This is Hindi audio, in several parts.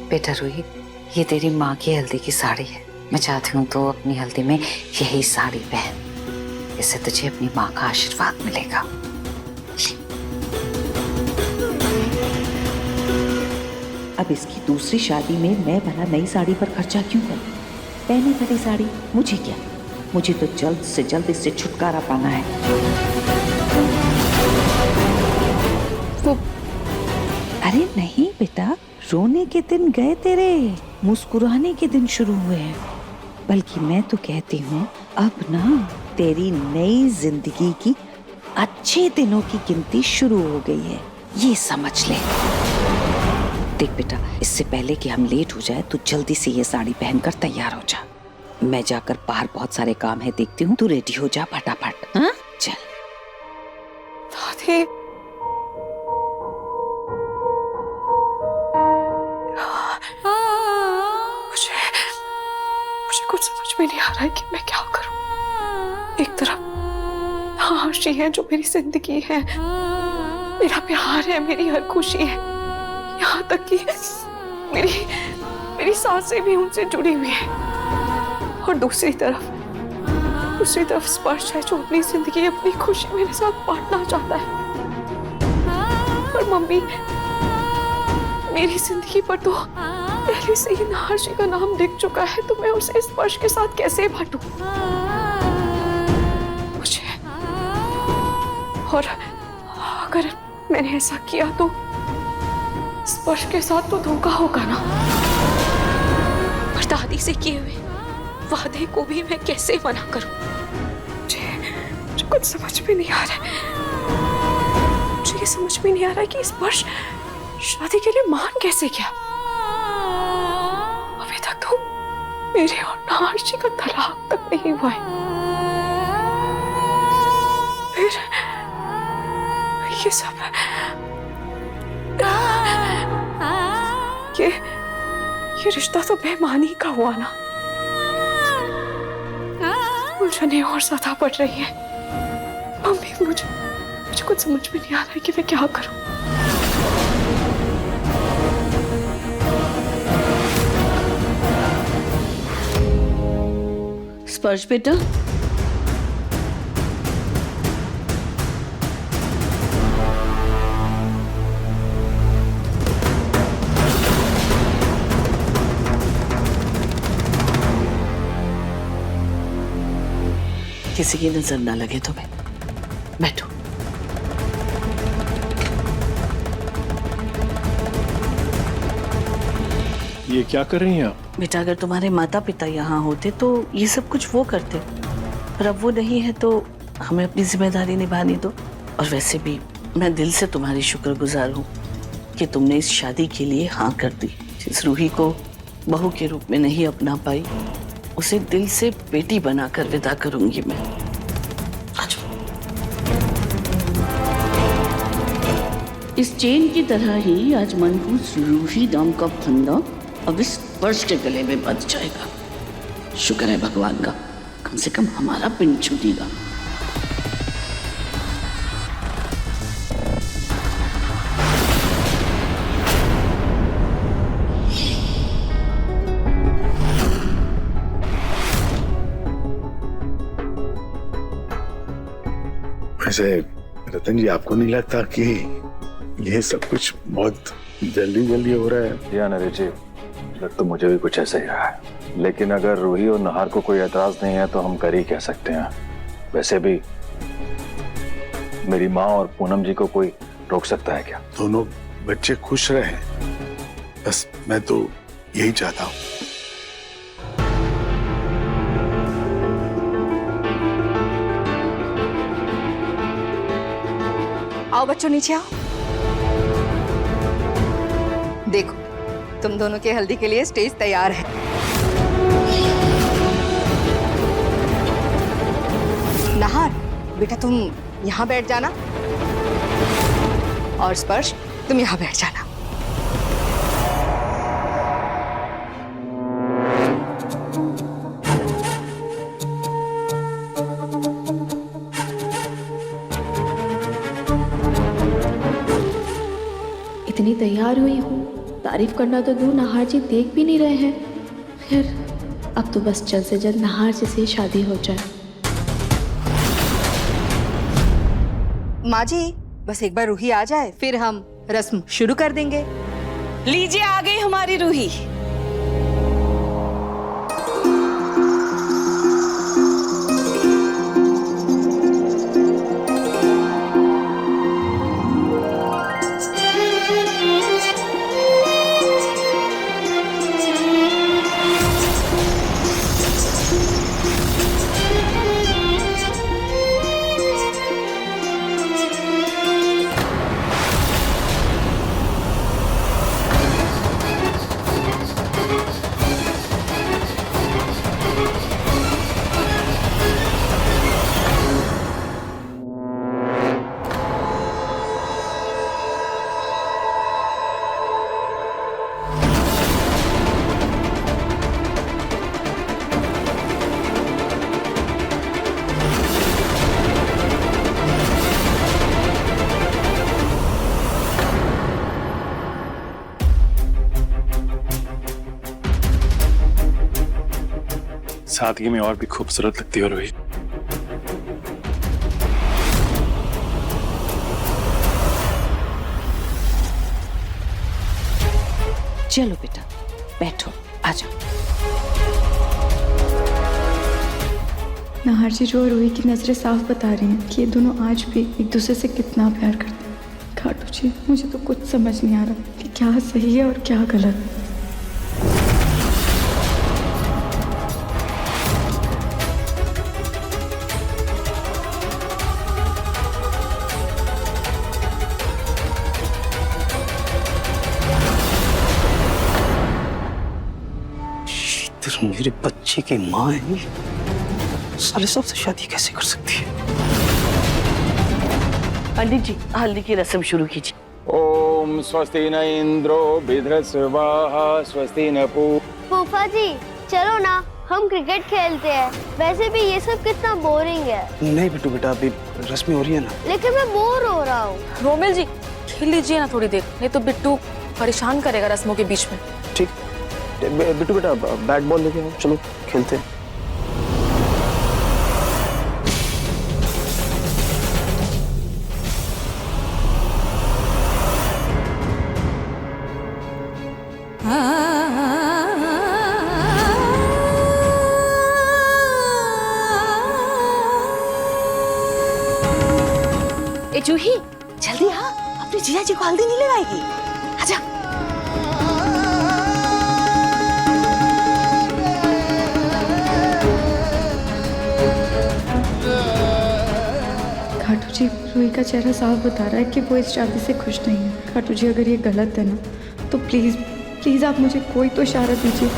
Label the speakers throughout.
Speaker 1: बेटा रूही, ये तेरी माँ की हल्दी की साड़ी है। मैं चाहती हूँ तो अपनी हल्दी में यही साड़ी पहन, इससे तुझे अपनी माँ का आशीर्वाद मिलेगा।
Speaker 2: अब इसकी दूसरी शादी में मैं भला नई साड़ी पर खर्चा क्यों करूं? पहने वाली साड़ी मुझे क्या, मुझे तो जल्द से जल्द इससे छुटकारा पाना है। वो अरे नहीं बेटा, रोने के दिन गए तेरे, मुस्कुराने के दिन शुरू हुए हैं। बल्कि मैं तो कहती हूँ अब ना तेरी नई जिंदगी की अच्छे दिनों की गिनती शुरू हो गई है, ये समझ ले। देख बेटा, इससे पहले कि हम लेट हो जाए, तू जल्दी से ये साड़ी पहनकर तैयार हो जा। मैं जाकर बाहर बहुत सारे काम है देखती हूँ, तू रेडी हो जा फटाफट। हाँ चल।
Speaker 3: दादी, मुझे कुछ समझ में नहीं आ रहा है कि मैं क्या करूं। एक तरफ आशी है जो मेरी जिंदगी है, मेरा प्यार है, मेरी हर खुशी है, यहाँ तक कि मेरी सांसें भी उनसे जुड़ी हुई है। और दूसरी तरफ स्पर्श है जो अपनी जिंदगी, अपनी खुशी मेरे साथ बांटना चाहता है। और मम्मी मेरी जिंदगी पर तो पहले से ही नाहर जी का नाम लिख चुका है, तो मैं उसे स्पर्श के साथ कैसे बांटूं? मुझे, और अगर मैंने ऐसा किया तो स्पर्श के साथ तो धोखा होगा ना। पर दादी से किए हुए वादे को भी मैं कैसे मना करूं? मुझे कुछ समझ में नहीं आ रहा है। मुझे ये समझ में नहीं आ रहा है कि स्पर्श शादी के लिए मान कैसे गया। अभी तक तो मेरे और नाहर जी का तलाक तक नहीं हुआ है। फिर ये सब ये रिश्ता तो बेईमानी का हुआ ना। उलझने और ज्यादा बढ़ रही है। मम्मी मुझे कुछ समझ में नहीं आ रहा है कि मैं क्या करूं।
Speaker 4: स्पर्श बेटा, किसी की नजर ना लगे तुम्हें, बैठो।
Speaker 5: ये क्या कर रही हैं आप?
Speaker 4: बेटा, अगर तुम्हारे माता पिता यहाँ होते तो ये सब कुछ वो करते, पर अब वो नहीं है तो हमें अपनी जिम्मेदारी निभानी दो। और वैसे भी मैं दिल से तुम्हारी शुक्रगुजार हूँ कि तुमने इस शादी के लिए हाँ कर दी। जिस रूही को बहू के रूप में नहीं अपना पाई, उसे दिल से बेटी बनाकर विदा करूंगी मैं। इस चेन की तरह ही आज मनहूस रूही नाम का फंदा अब इस स्पर्श के गले में बंध जाएगा। शुक्र है भगवान का, कम से कम हमारा पिंड छूटेगा।
Speaker 6: वैसे रतन जी, आपको नहीं लगता कि ये सब कुछ बहुत जल्दी जल्दी हो रहा है?
Speaker 5: या नरेश जी, लग तो मुझे भी कुछ ऐसा ही रहा है। लेकिन अगर रूही और नाहर को कोई एतराज नहीं है तो हम कर ही कह सकते हैं। वैसे भी मेरी माँ और पूनम जी को कोई रोक सकता है क्या?
Speaker 6: दोनों बच्चे खुश रहे, बस मैं तो यही चाहता हूँ।
Speaker 7: आओ बच्चों, नीचे आओ। देखो, तुम दोनों के हल्दी के लिए स्टेज तैयार है। नाहर, बेटा तुम यहाँ बैठ जाना, और स्पर्श तुम यहाँ बैठ जाना।
Speaker 3: इतनी तैयार हुई हूँ तारीफ करना तो दूर नाहार जी देख भी नहीं रहे हैं। खैर अब तो बस जल्द से जल्द नाहार जी से शादी हो जाए।
Speaker 7: माँ जी बस एक बार रूही आ जाए फिर हम रस्म शुरू कर देंगे।
Speaker 2: लीजिए आ गई हमारी रूही।
Speaker 8: सादगी में और भी खूबसूरत लगती हो रूही।
Speaker 2: चलो बेटा बैठो, आ जाओ।
Speaker 3: नाहार जी जो रूही की नजरें साफ बता रही हैं कि ये दोनों आज भी एक दूसरे से कितना प्यार करते हैं। खाटू जी मुझे तो कुछ समझ नहीं आ रहा कि क्या सही है और क्या गलत।
Speaker 9: मेरे बच्चे की माँ है, साले साहब से शादी कैसे कर सकती है?
Speaker 4: पंडित जी हल्दी की रस्म शुरू कीजिए।
Speaker 5: ओम स्वस्ति न इंद्रो बृहस्पतिर्वाहा स्वस्ति न
Speaker 10: फूफा जी चलो ना हम क्रिकेट खेलते हैं। वैसे भी ये सब कितना बोरिंग है।
Speaker 9: नहीं बिट्टू बेटा अभी रस्में हो रही है ना।
Speaker 10: लेकिन मैं बोर हो रहा हूँ।
Speaker 3: रोमिल जी खेल लीजिए ना थोड़ी देर, नहीं तो बिट्टू परेशान करेगा रस्मों के बीच में।
Speaker 9: ठीक बिट्टू बेटा बैट बॉल लेके आओ, चलो खेलते हैं।
Speaker 2: ए जूही जल्दी आ, अपने जीजा जी को हल्दी नहीं लगाएगी। आजा।
Speaker 3: खाटू जी रूही का चेहरा साफ बता रहा है कि वो इस शादी से खुश नहीं है। खाटू जी अगर ये गलत है ना तो प्लीज प्लीज आप मुझे कोई तो इशारा दीजिए।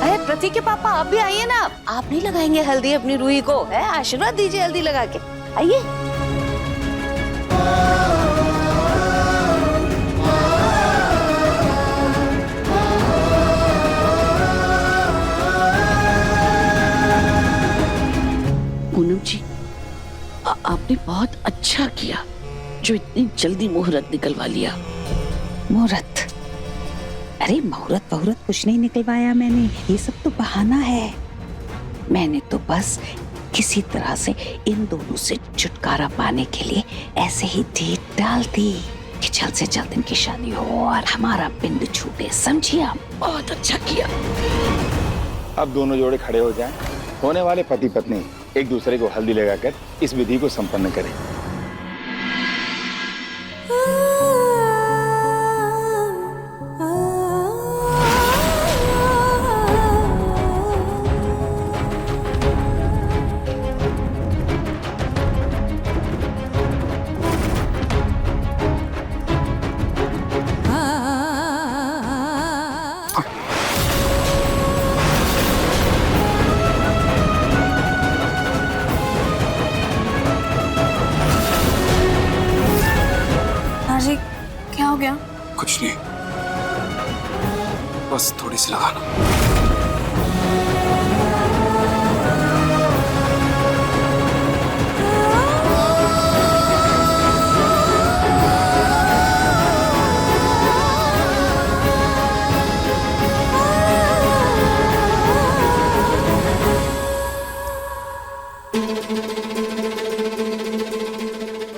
Speaker 2: अरे प्रतीक के पापा आप भी आइए ना, आप नहीं लगाएंगे हल्दी अपनी रूही को? है आशीर्वाद दीजिए हल्दी लगा के, आइए।
Speaker 4: पूनम जी आपने बहुत अच्छा किया जो इतनी जल्दी मुहूर्त निकलवा लिया।
Speaker 2: मुहूर्त? अरे मुहूर्त बहुरत कुछ नहीं निकलवाया मैंने, ये सब तो बहाना है। मैंने तो बस किसी तरह से इन दोनों से छुटकारा पाने के लिए ऐसे ही डेट डाल दी कि जल्द से जल्द इनकी शादी हो और हमारा पिंड छूटे। समझिए आप? बहुत अच्छा किया।
Speaker 11: अब दोनों जोड़े खड़े हो जाएं। होने वाले पति पत्नी एक दूसरे को हल्दी लगाकर इस विधि को संपन्न करें।
Speaker 3: जी क्या हो गया?
Speaker 9: कुछ नहीं, बस थोड़ी सी लगाना।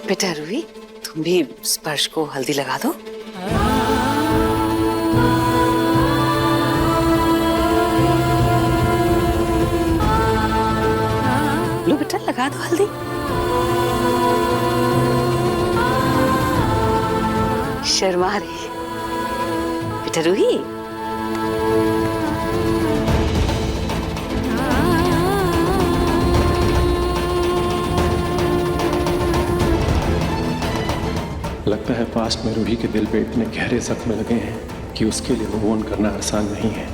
Speaker 1: बेटा रूही, तुम भी स्पर्श को हल्दी लगा दो। लो बेटा, लगा दो हल्दी। शर्मा रही बेटा रूही।
Speaker 8: लगता है पास्ट में रूही के दिल पे इतने गहरे जख्म लगे हैं कि उसके लिए मूव ऑन करना आसान नहीं है।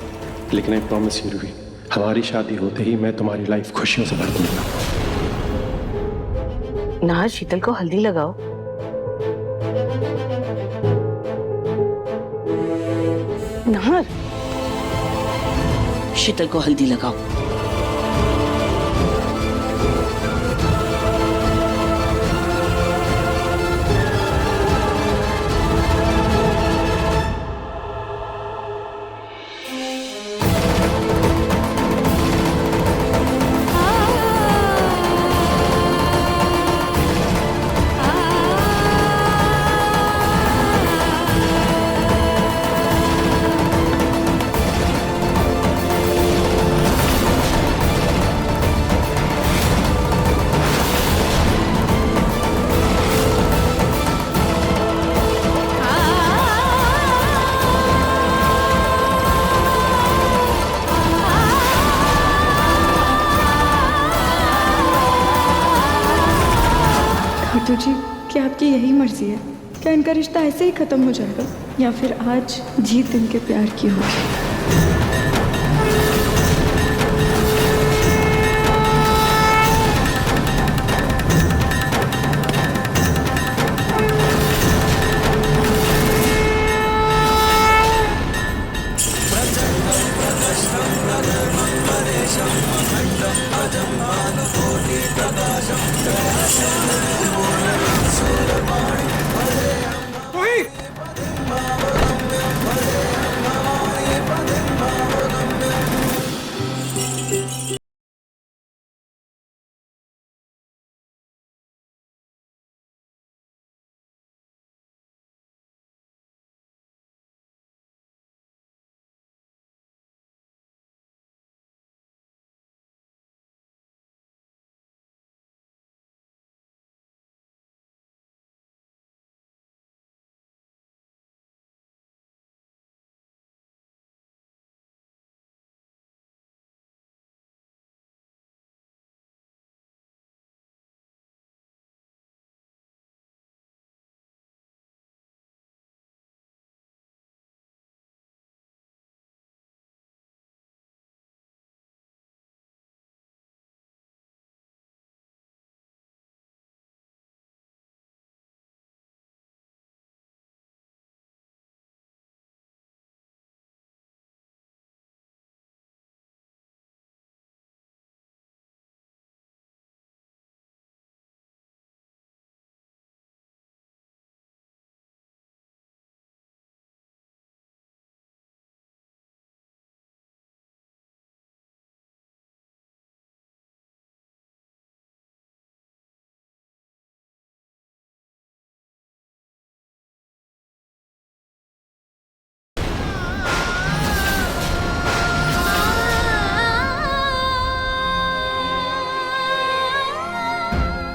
Speaker 8: लेकिन आई प्रॉमिस यू रूही, हमारी शादी होते ही मैं तुम्हारी लाइफ खुशियों से भर दूंगा।
Speaker 4: नाहर, शीतल को हल्दी लगाओ। नाहर, शीतल को हल्दी लगाओ।
Speaker 3: खाटू जी, क्या आपकी यही मर्जी है? क्या इनका रिश्ता ऐसे ही खत्म हो जाएगा या फिर आज जीत इनके प्यार की होगी?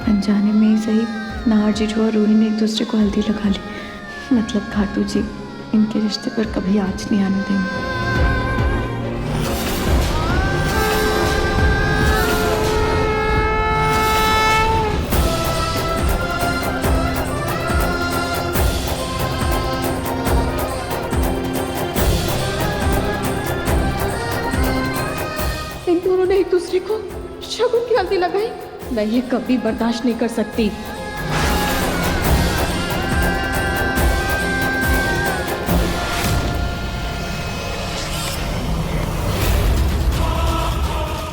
Speaker 3: अनजाने में ही सही, नाहर जीजू और रूही ने एक दूसरे को हल्दी लगा ली। मतलब खाटू जी इनके रिश्ते पर कभी आँच नहीं आने देंगे। इन दोनों ने एक दूसरे को शगुन की हल्दी लगाई। मैं ये कभी बर्दाश्त नहीं कर सकती।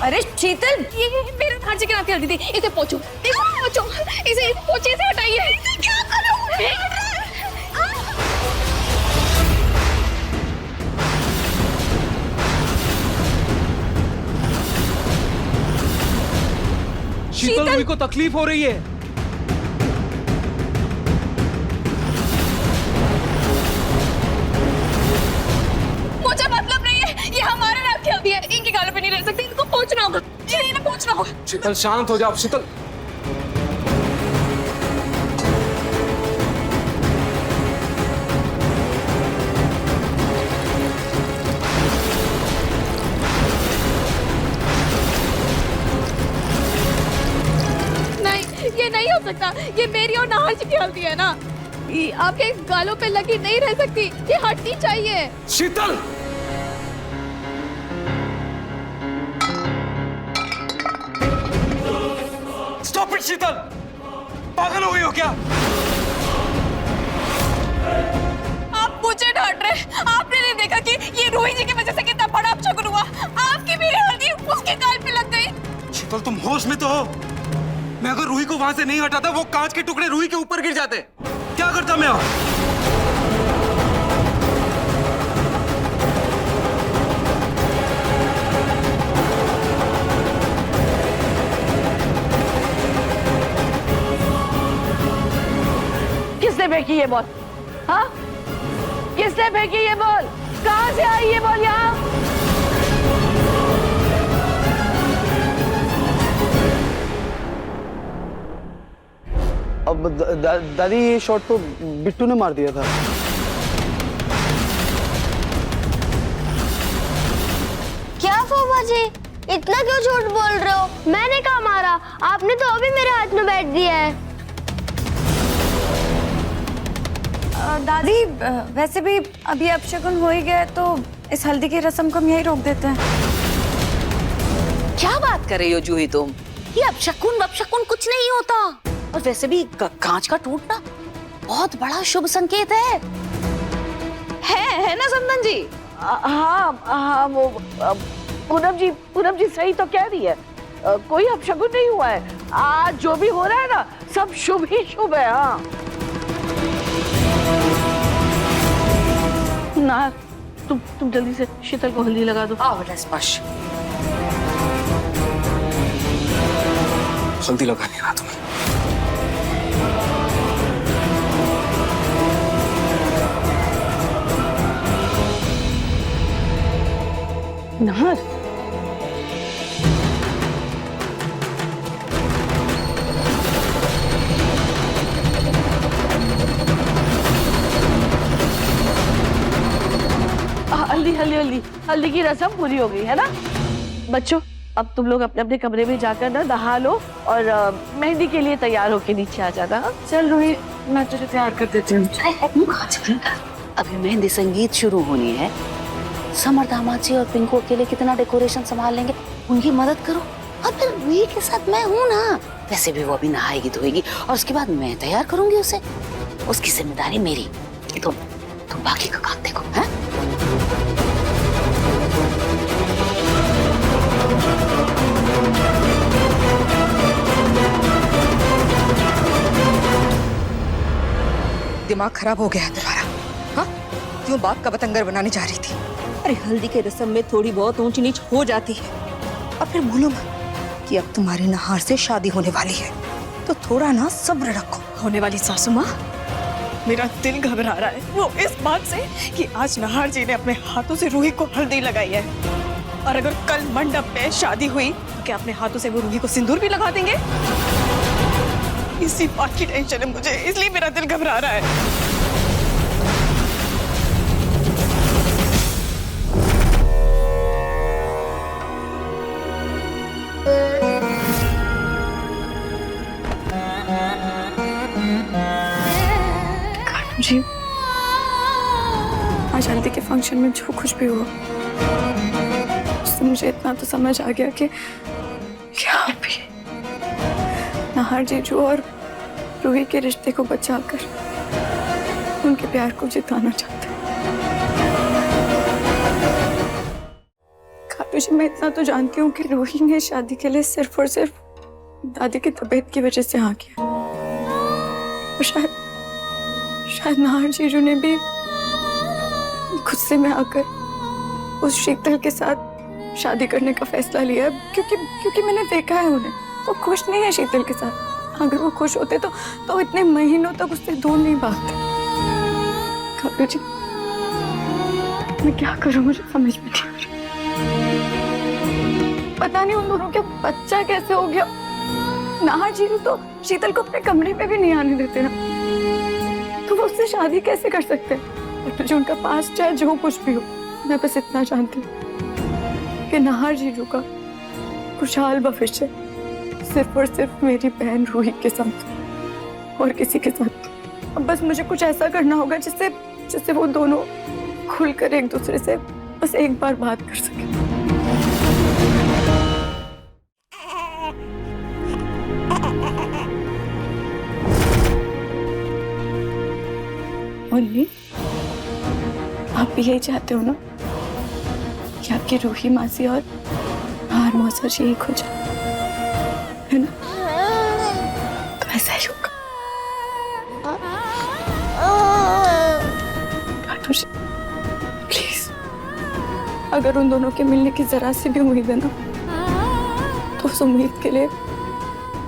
Speaker 10: अरे शीतल, ये मेरे हाथ से क्या हल्दी थी? इसे पोंछो, पोंछो, इसे पोंछे से हटाइए। क्या करूं? शीतल
Speaker 9: रूही को तकलीफ हो रही है।
Speaker 10: मुझे मतलब नहीं है, ये हमारे नाम की हल्दी है, इनके गालों पे नहीं रह सकती, इनको पहुंचना होगा, इन्हें पहुंचना होगा।
Speaker 9: शीतल शांत हो जाओ शीतल।
Speaker 10: नहीं, ये नहीं हो सकता, ये मेरी और नाहर जी की हल्दी है ना, ये आपके गालों पे लगी नहीं रह सकती, ये हटनी चाहिए।
Speaker 9: शीतल स्टॉप इट शीतल, पागल हो गई हो क्या?
Speaker 10: आप मुझे डांट रहे, आपने नहीं देखा कि ये रूही जी की वजह से कितना बड़ा अपशगुन हुआ, आपकी मेरी हल्दी उसके गाल पे लग गई।
Speaker 9: शीतल तुम होश में तो हो? मैं अगर रूही को वहां से नहीं हटाता, वो कांच के टुकड़े रूही के ऊपर गिर जाते। क्या करता मैं?
Speaker 4: किसने फेंकी ये बॉल? हाँ, किसने फेंकी ये बॉल? कहाँ से आई ये बॉल यहाँ?
Speaker 9: अब दादी ये शॉट तो बिट्टू ने मार दिया था।
Speaker 12: क्या फूफा जी, इतना क्यों झूठ बोल रहे हो? मैंने कहा मारा, आपने तो अभी मेरे हाथ में बैठ दिया है।
Speaker 3: दादी वैसे भी अभी अपशगुन हो ही गया, तो इस हल्दी की रस्म को हम यही रोक देते हैं।
Speaker 2: क्या बात कर रही हो जूही तुम? ये अपशकुन कुछ नहीं होता, और वैसे भी कांच का टूटना बहुत बड़ा शुभ संकेत है ना समदन जी?
Speaker 4: हाँ, वो पूनम जी सही तो कह रही है, कोई अपशगुन नहीं हुआ है। आज जो भी हो रहा है ना, सब शुभ ही शुभ है। हाँ ना, तुम जल्दी से शीतल को हल्दी लगा दो।
Speaker 2: बेटा स्पर्श
Speaker 9: हल्दी लगानी है तुम्हें।
Speaker 4: नाहर, हल्दी की रस्म पूरी हो गई है ना बच्चों? अब तुम लोग अपने अपने कमरे में जाकर ना नहा लो और मेहंदी के लिए तैयार होके नीचे आ जाना।
Speaker 3: चल रूही, मैं तुझे तैयार कर देती हूँ।
Speaker 2: अभी मेहंदी संगीत शुरू होनी है। समर दामाद जी और पिंकू अकेले कितना डेकोरेशन संभाल लेंगे, उनकी मदद करो। और फिर रूही के साथ मैं हूँ ना, वैसे भी वो अभी नहाएगी धोएगी और उसके बाद मैं तैयार करूंगी उसे। उसकी जिम्मेदारी मेरी, तुम बाकी का काम देखो। हैं?
Speaker 7: दिमाग खराब हो गया है तुम्हारा? हाँ, क्यों बाप का बतंगर बनाने जा रही थी? अरे हल्दी के रस्म में थोड़ी बहुत ऊंच नीच हो जाती है, और फिर भूलो मत कि अब तुम्हारी नाहर से शादी होने वाली है, तो थोड़ा ना सब्र रखो।
Speaker 3: होने वाली सासू माँ, मेरा दिल घबरा रहा है वो इस बात से कि आज नाहर जी ने अपने हाथों से रूही को हल्दी लगाई है, और अगर कल मंडप पे शादी हुई तो क्या अपने हाथों से वो रूही को सिंदूर भी लगा देंगे? इसी बात की टेंशन है मुझे, इसलिए मेरा दिल घबरा रहा है। जी, आज हल्दी के फंक्शन में जो कुछ भी हुआ, उससे मुझे इतना तो समझ आ गया कि क्या भी नाहर जीजू और रूही के रिश्ते को बचाकर उनके प्यार को जिताना चाहते हैं। खाटू जी, मैं इतना तो जानती हूँ कि रूही ने शादी के लिए सिर्फ और सिर्फ दादी की तबीयत की वजह से हाँ किया, और शायद नाहर जीजू ने भी गुस्से में आकर उस शीतल के साथ शादी करने का फैसला लिया है, क्योंकि मैंने देखा है उन्हें। वो खुश नहीं है शीतल के साथ। अगर वो खुश होते तो इतने महीनों तक उससे दूर नहीं भागते। काकू जी, मैं क्या करूं, मुझे समझ में नहीं आ रहा। पता नहीं उन दोनों का बच्चा कैसे हो गया। नाहर जीरू तो शीतल को अपने कमरे में भी नहीं आने देते ना, तो वो उससे शादी कैसे कर सकते हैं। और तुझे उनका पास चाहे जो कुछ भी हो, मैं बस इतना जानती हूँ कि नाहर जीरू का खुशहाल भविष्य सिर्फ और सिर्फ मेरी बहन रूही के साथ और किसी के साथ। अब बस मुझे कुछ ऐसा करना होगा जिससे वो दोनों खुलकर एक दूसरे से बस एक बार बात कर सके। मुन्नी, आप भी यही चाहते हो ना कि आपकी रूही मासी और नाहर मौसा जी एक हो जाए, है ना? तो ऐसा ही होगा। प्लीज, अगर उन दोनों के मिलने की जरा सी भी उम्मीद है ना, तो उस उम्मीद के लिए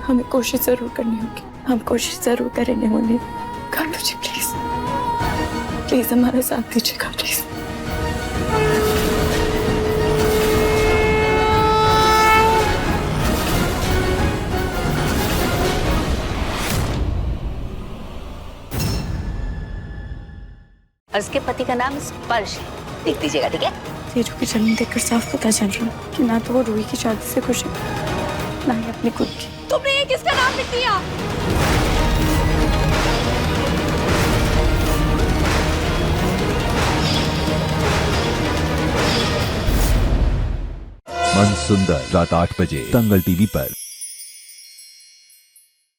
Speaker 3: हमें कोशिश जरूर करनी होगी। हम कोशिश जरूर करेंगे मुन्नी। काटू जी प्लीज, प्लीज हमारा साथ दीजिएगा प्लीज।
Speaker 2: और उसके पति का नाम स्पर्श है, देख लीजिएगा, ठीक है?
Speaker 3: तेजू की जमीन देखकर साफ पता चल रहा है कि ना तो वो रूही की शादी से खुश है, ना ही अपनी खुद की।
Speaker 10: तुमने ये किसका नाम लिख दिया?
Speaker 13: मन सुंदर रात 8 बजे दंगल टीवी पर।